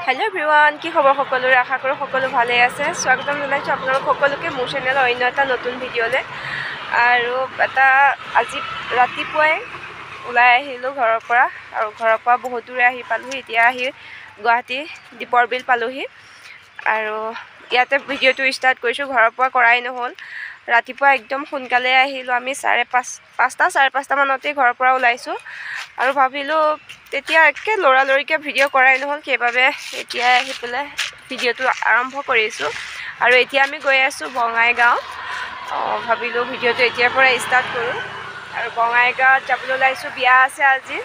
Hello everyone কি খবৰ সকলোৰে আশা কৰো সকলো ভালে আছে স্বাগতম জনাইছো আপোনালোক সকলোকে মোৰ চেনেলৰ অন্য এটা নতুন ভিডিঅ'লে আৰু এটা আজি ৰাতিপুৱাই ওলাই আহিলো ঘৰৰ পৰা আৰু ঘৰৰ পৰা বহুত দূৰ আহি পালোহি এতিয়া আহি গুৱাহাটী দীপৰ বিল পালোহি আৰু ইয়াতে ভিডিঅ'টো ষ্টাৰ্ট কৰিছো ঘৰৰ পৰা কৰাই নহল ৰাতিপুৱা একদম সোনকালে আহিলো আমি 5:30 মানতে ঘৰৰ পৰা ওলাইছো আৰু ভাবিলো তেতিয়া একে লৰালৰিকে ভিডিঅ' কৰাই নহল কেবাবে এতিয়া আহি পেলে ভিডিঅ'টো আৰম্ভ কৰিছো আৰু এতিয়া আমি গৈ আছো বঙাইগাঁও ভাবিলো ভিডিঅ'টো এতিয়াৰ পৰা ষ্টাৰ্ট কৰো আৰু বঙাইগাঁৱত যাবলৈ ওলাইছো বিয়া আছে আজি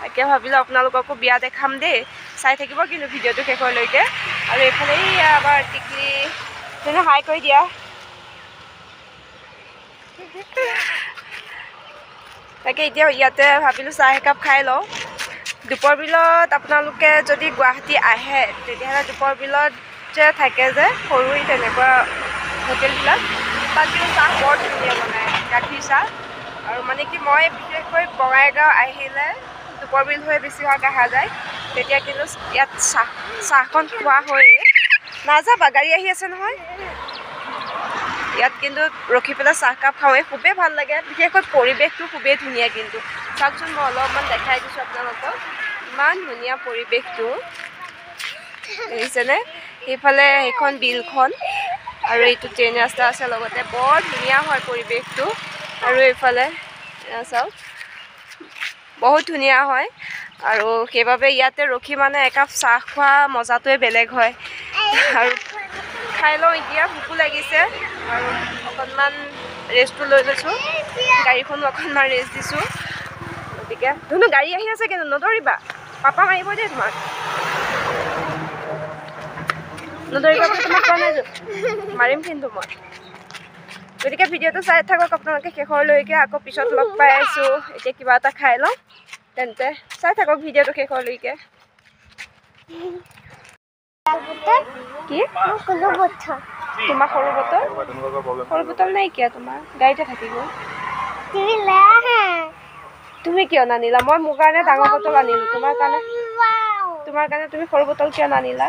একে ভাবিলো আপোনালোককো বিয়া দেখাম দে চাই থাকিব কিন্তু ভিডিঅ'টো শেষলৈকে আৰু এফালে আবার টিকলি তেনে হাই কৈ দিয়া তাকে এতিয়া ইয়াতে ভাবিলো চাহ একাপ খাই লওঁ দুপৰ বিলত আপোনালোকে যদি গুৱাহাটী আহে তেতিয়াহ'লে দুপৰ বিলত যে থাকে যে সৰুই তেনেকুৱা হোটেলবিলাক তাত কিন্তু চাহ বৰ ধুনীয়া বনায় গাখীৰ চাহ আৰু মানে কি মই বিশেষকৈ বঙাইগাঁও আহিলে দুপৰ বিল হৈ বেছিভাগ অহা যায় তেতিয়া কিন্তু ইয়াত চাহখন খোৱা হয়ে নাযাবা গাড়ী আহি আছে নহয় ইয়াত কিন্তু ৰখি পেলাই চাহ কাপ খাওঁৱে খুবেই ভাল লাগে বিশেষকৈ পৰিৱেশটো খুবেই ধুনীয়া কিন্তু চাওকচোন মই অলপমান দেখাই দিছোঁ আপোনালোকক ইমান ধুনীয়া পৰিৱেশটো দেখিছেনে সেইফালে সেইখন বিলখন আৰু এইটো ট্ৰেইন ৰাস্তা আছে লগতে বৰ ধুনীয়া হয় পৰিৱেশটো আৰু এইফালে চাওক বহুত ধুনীয়া হয় আৰু সেইবাবে ইয়াতে ৰখি মানে একাপ চাহ খোৱা মজাটোৱে বেলেগ হয় আৰু খাই লওঁ এতিয়া ভোকো লাগিছে আৰু অকণমান ৰেষ্টটো লৈ লৈছোঁ গাড়ীখনো অকণমান ৰেষ্ট দিছোঁ গতিকে ধুনু গাড়ী আহি আছে কিন্তু নদৌৰিবা পাপা মাৰিব দেই তোমাক নদৌৰিবা তোমাক কোৱা নাই মাৰিম কিন্তু মই গতিকে ভিডিঅ'টো চাই থাকক আপোনালোকে শেষৰলৈকে আকৌ পিছত লগ পাই আছোঁ এতিয়া কিবা এটা খাই লওঁ তেন্তে চাই থাকক ভিডিঅ'টো শেষৰলৈকে কি তোমাৰ সৰু বটল নাই কিয় তোমাৰ গাড়ীতে থাকিব তুমি কিয় নানিলা মই মোৰ কাৰণে ডাঙৰ বটল আনিলো তোমাৰ কাৰণে তুমি সৰু বটল কিয় নানিলা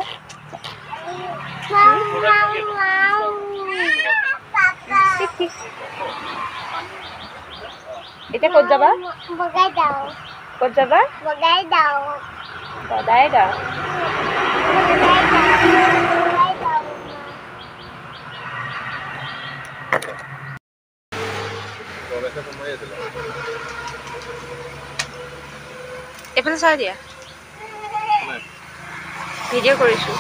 এতিয়া ক'ত যাবা ক'ত যাবা বগাইগাঁও এইফালে চাই দিয়া ভিডিঅ' কৰিছোঁ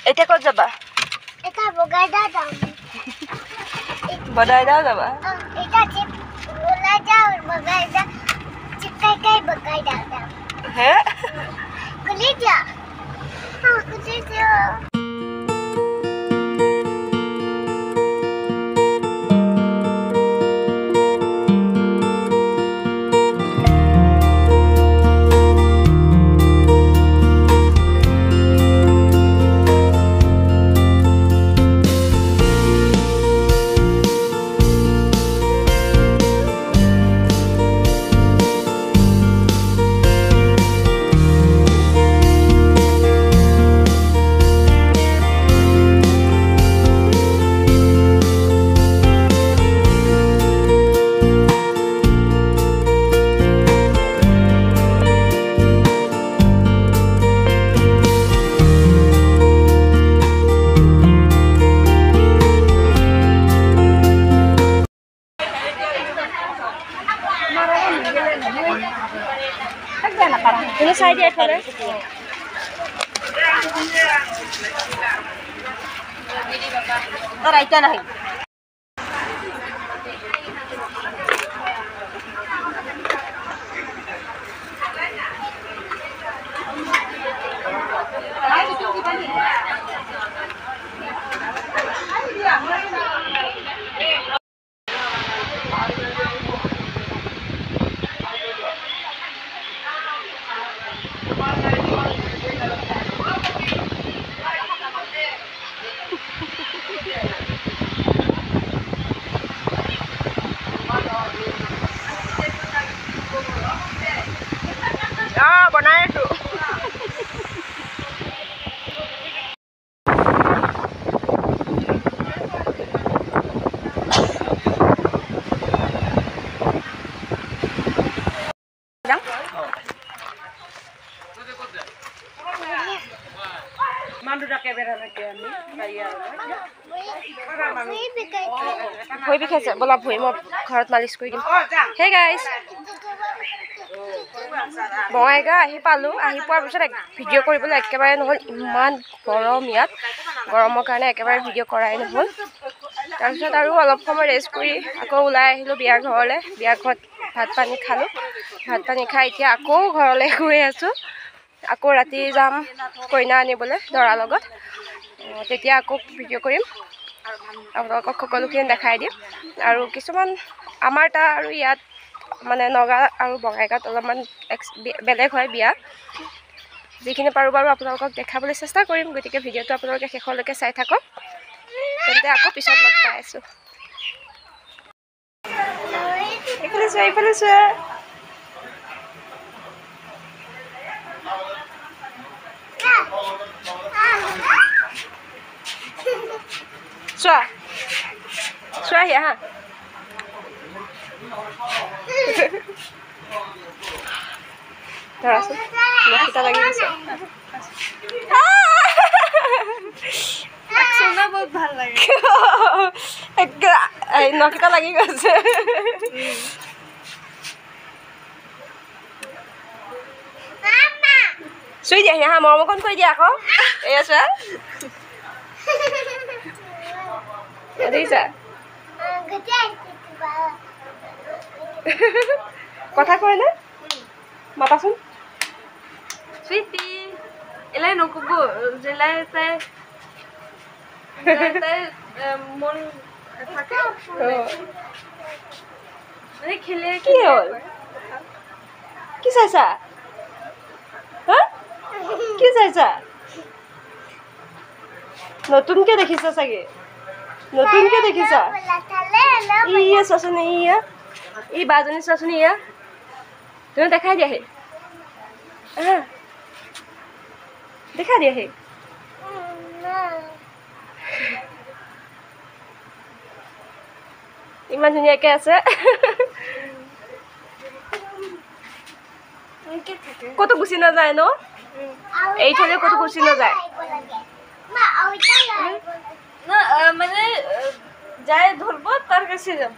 এতিয়া ক'ত যাবা বগাইগাঁও যাবা হে চাই দিয়া এইফালে ৰাইতা নাহি ভৰি বিষাইছে ব'লা ভৰি মই ঘৰত মালিচ কৰি দিম হে গাইজ বঙাইগাঁও আহি পালোঁ আহি পোৱাৰ পিছত ভিডিঅ' কৰিবলৈ একেবাৰে নহ'ল ইমান গৰম ইয়াত গৰমৰ কাৰণে একেবাৰে ভিডিঅ' কৰাই নহ'ল তাৰপিছত আৰু অলপ সময় ৰেষ্ট কৰি আকৌ ওলাই আহিলোঁ বিয়াৰ ঘৰলৈ বিয়াৰ ঘৰত ভাত পানী খালোঁ ভাত পানী খাই এতিয়া আকৌ ঘৰলৈ গৈ আছোঁ আকৌ ৰাতি যাম কইনা আনিবলৈ দৰাৰ লগত তেতিয়া আকৌ ভিডিঅ' কৰিম আপোনালোকক সকলোখিনি দেখাই দিম আৰু কিছুমান আমাৰ তাৰ আৰু ইয়াত মানে নগাঁও আৰু বঙাইগাঁৱত অলপমান বেলেগ হয় বিয়া যিখিনি পাৰোঁ বাৰু আপোনালোকক দেখাবলৈ চেষ্টা কৰিম গতিকে ভিডিঅ'টো আপোনালোকে শেষলৈকে চাই থাকক তেন্তে আকৌ পিছত লগ পাই আছোঁ এইফালে চোৱা চোৱা চোৱাহি হা ধৰাচোন নখিতা লাগি গৈছে বহুত ভাল লাগে নখিতা লাগি গৈছে চুই দিয়াহি হা মৰম অকণ কৰি দিয়া আকৌ এয়া চোৱা দেখিছা কথা কয় নে মাতাচোন সুইটি এলাই নকব জেলাই তাই মন থাকে মানে খেলে কি হ'ল কি চাইছা হা কি চাইছা নতুনকে দেখিছা চাগে নতুনকে দেখিছা ইয়া চোৱাচোন ইয়া এই বাজনী চোৱাচোন ইয়া তুমি দেখাই দিয়াহি দেখাই দিয়াহি ইমান ধুনীয়াকে আছে কতো গুচি নাযায় ন এই থলে কতো গুচি নাযায় মানে যাই ধরব তার কাছে যাব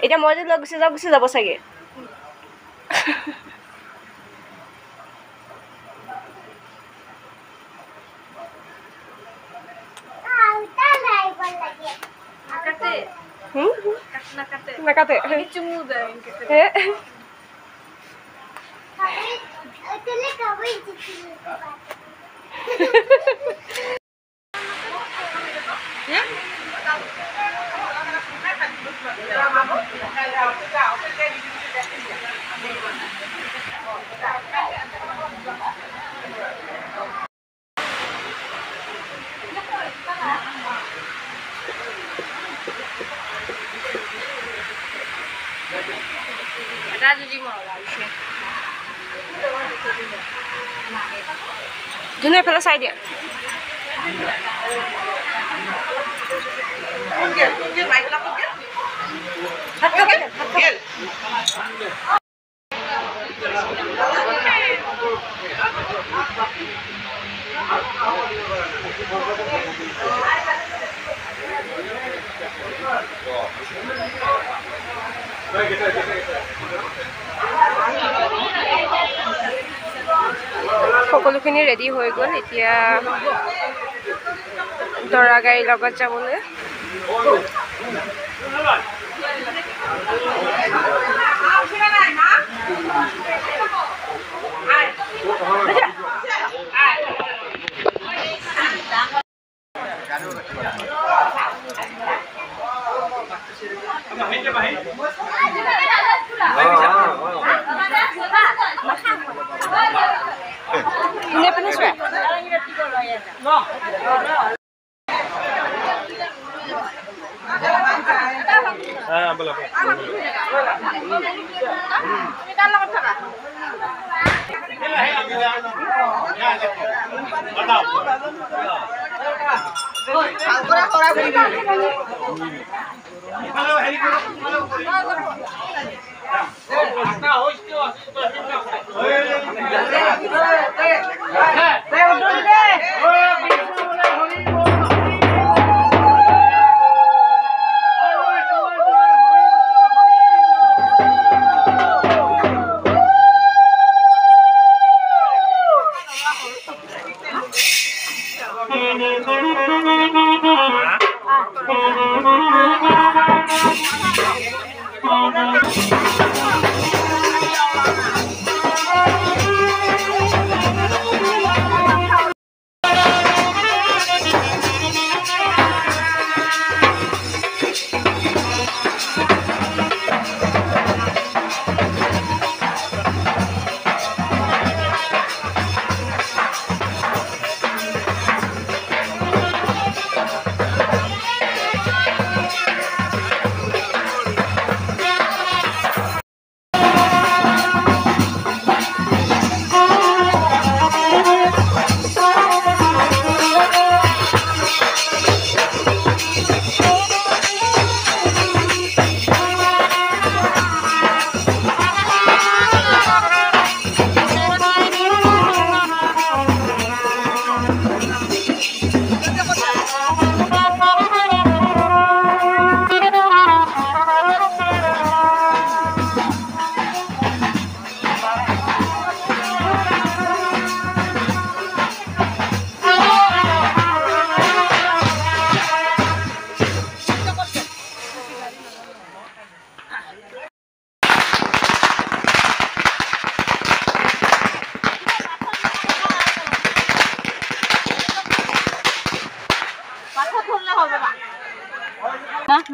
এটা মই যদি গুচি যাব চাগে নাকাটে চুমু দেয় ধুনু এফালে চাই দিয়া সকলোখিনি ৰেডি হৈ গ'ল এতিয়া দৰা গাড়ীৰ লগত যাবলৈ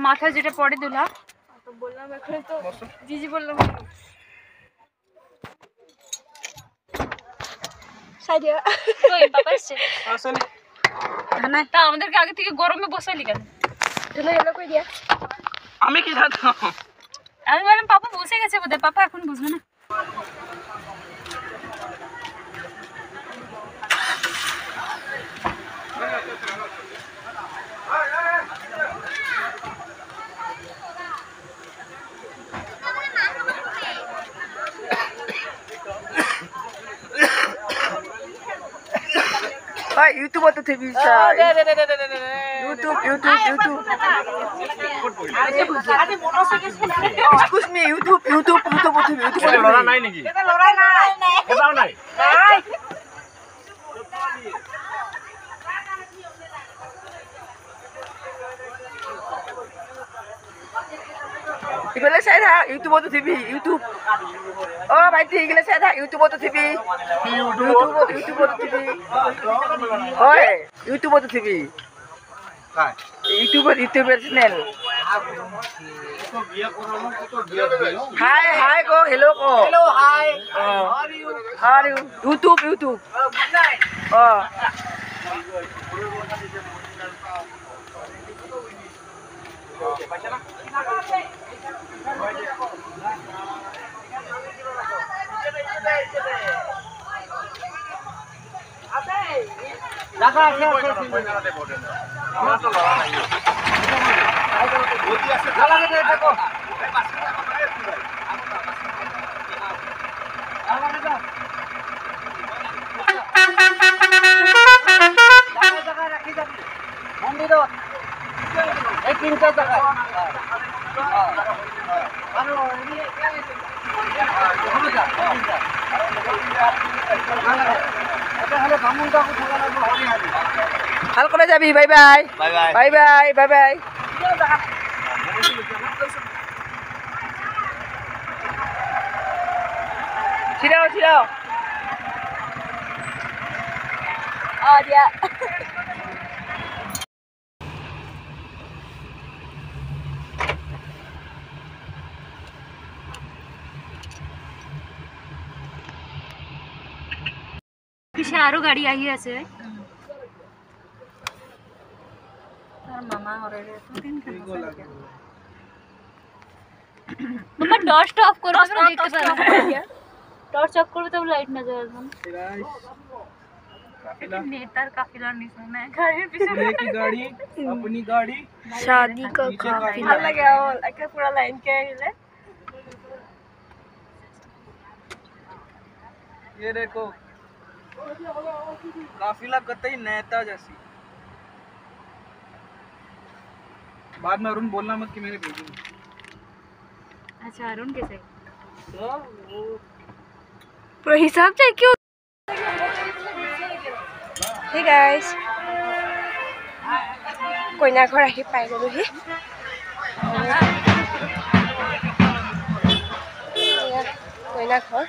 মাথায় যেটা পড়ে দুলা তো বললাম এখন তো জিজি বললাম সাইডিয়া ওই বাবা এসছে না তা আমাদেরকে আগে থেকে গরমে বসাইলি কেন তুমি এলো কই দিয়া আমি কি জানতাম আমি বললাম পাপা বসে গেছে বোধহয় পাপা এখন বুঝবে না ভাই ইউটিউব তো টিভি ইউটিউব এক্সকিউজ মি ইউটিউব লড়া নাই নাকি এটা লড়া নাই এটাও নাই ইগলে চাই থাক ইউটিউবতো টিভি ইউটিউব অ ভাইটি ইগলে চাই থাক ইউটিউবতো টিভি ইউটিউবতো টিভি হয় ইউটিউবতো টিভি ইউটিউবের চ্যানেল হাই কো হেল্ল' কো হেল্ল' হাই আর ইউটিউব অ ভাল করে যাবি bye bye bye bye bye bye ছিড়াও দিয়া পিছে আরো গাড়ি আহি আছে আর মামা হরে দিন কেন মামা টর্চ অফ করো না দেখতে পারো টর্চ অফ করো তবে লাইট না জ্বলে नेतार काफिला निशान है गाड़ी पीछे की गाड़ी अपनी गाड़ी शादी का काफिला लगे और एक पूरा लाइन के हिले ये देखो काफिला कतई नेता जैसी बाद में अरुण बोलना मत कि मैंने भेजी अच्छा अरुण कैसे पूरा हिसाब चाहिए क्यों Hey guys, কইনা ঘৰ আহি পাই গলোহি কইনা ঘৰ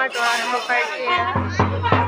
तोड़ा हम करके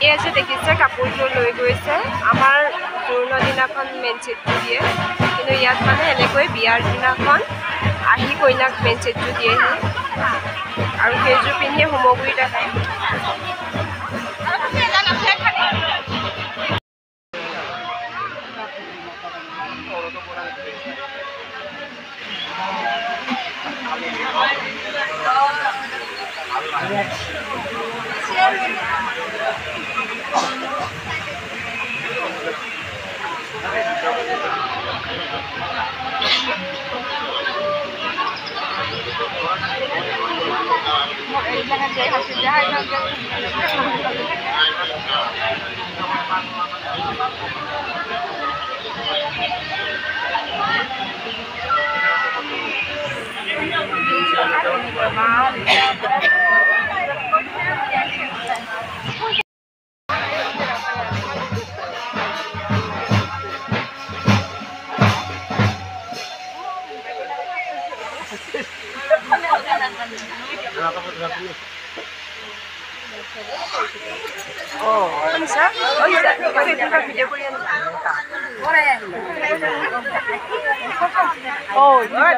এই যে দেখিছে কাপোৰযোৰ লৈ গৈছে আমাৰ জোৰোণৰ দিনাখন মেইন ছেটটো দিয়ে কিন্তু ইয়াত মানে এনেকৈ বিয়াৰ দিনাখন আহি কইনাক মেইন ছেটটো দিয়েহি আৰু সেইযোৰ পিন্ধিয়ে হোমগুৰিত আহে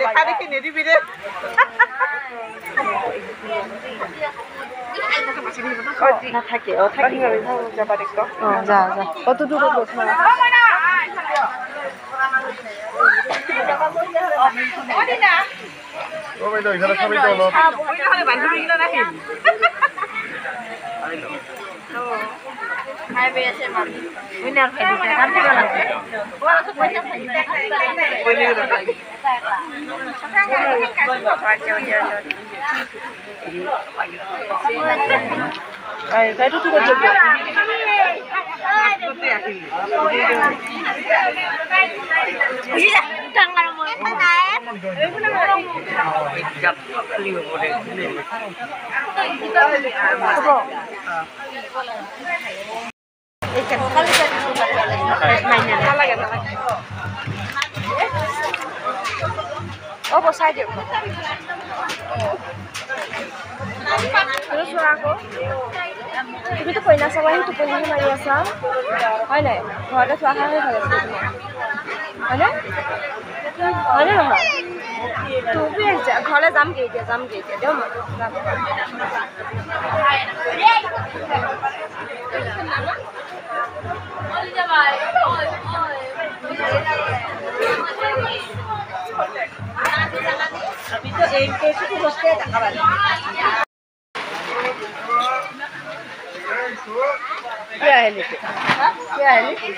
দেখা দেখি নিদিবি দে নাথাকে যাবা দেখ যা যা কতটুকু কথা Oh, bosai dia. Terus aku. Tapi tu kena sama itu pun ni mari asal. Ada, ada suara ni ada. Ada? Ada lah. Tu biasa. Kalau jam ke dia, dia mah. अभी तो एक कैसे तो बसते हैं ना क्या है लेके क्या है लेके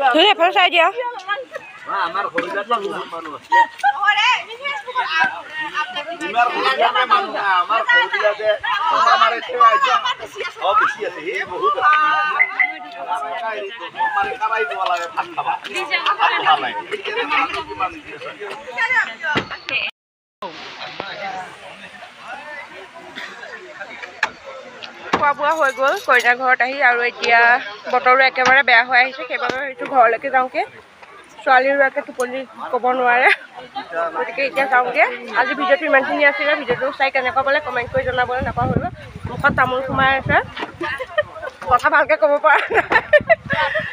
तुझे फंसा दिया আমার হরিদাস মানুষ তোমার হরিদাস মানুষ আমার হরিদাসে আমার এতে আইছা ও বেশি আছে হে বহুত মানে খাবাই দেওয়া লাগে ভাত খাবা ভাত লাগে খোৱা বোৱা হৈ গ'ল কইনা ঘৰত আহি আৰু এতিয়া বতৰো একেবাৰে বেয়া হৈ আহিছে সেইবাবে সেইটো ঘৰলৈকে যাওঁগে ছোৱালীৰোকে টোপনি ক'ব নোৱাৰে গতিকে এতিয়া যাওঁগে আজি ভিডিঅ'টো ইমানখিনি আছিলে ভিডিঅ'টো চাই কেনেকুৱা পালে কমেণ্ট কৰি জনাবলৈ নাপাহৰিব মুখত তামোল সোমাই আছে কথা ভালকৈ ক'ব পৰা নাই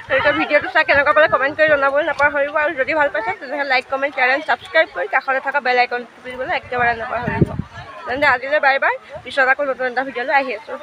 গতিকে ভিডিঅ'টো চাই কেনেকুৱা পালে কমেণ্ট কৰি জনাবলৈ নাপাহৰিব আৰু যদি ভাল পাইছে তেতিয়াহ'লে like comment share and subscribe কৰি কাষতে থকা বেল আইকনটো টিপিবলৈ একেবাৰে নাপাহৰিব তেন্তে আজিলৈ বাই বাই পিছত আকৌ নতুন এটা ভিডিঅ'লৈ আহি আছোঁ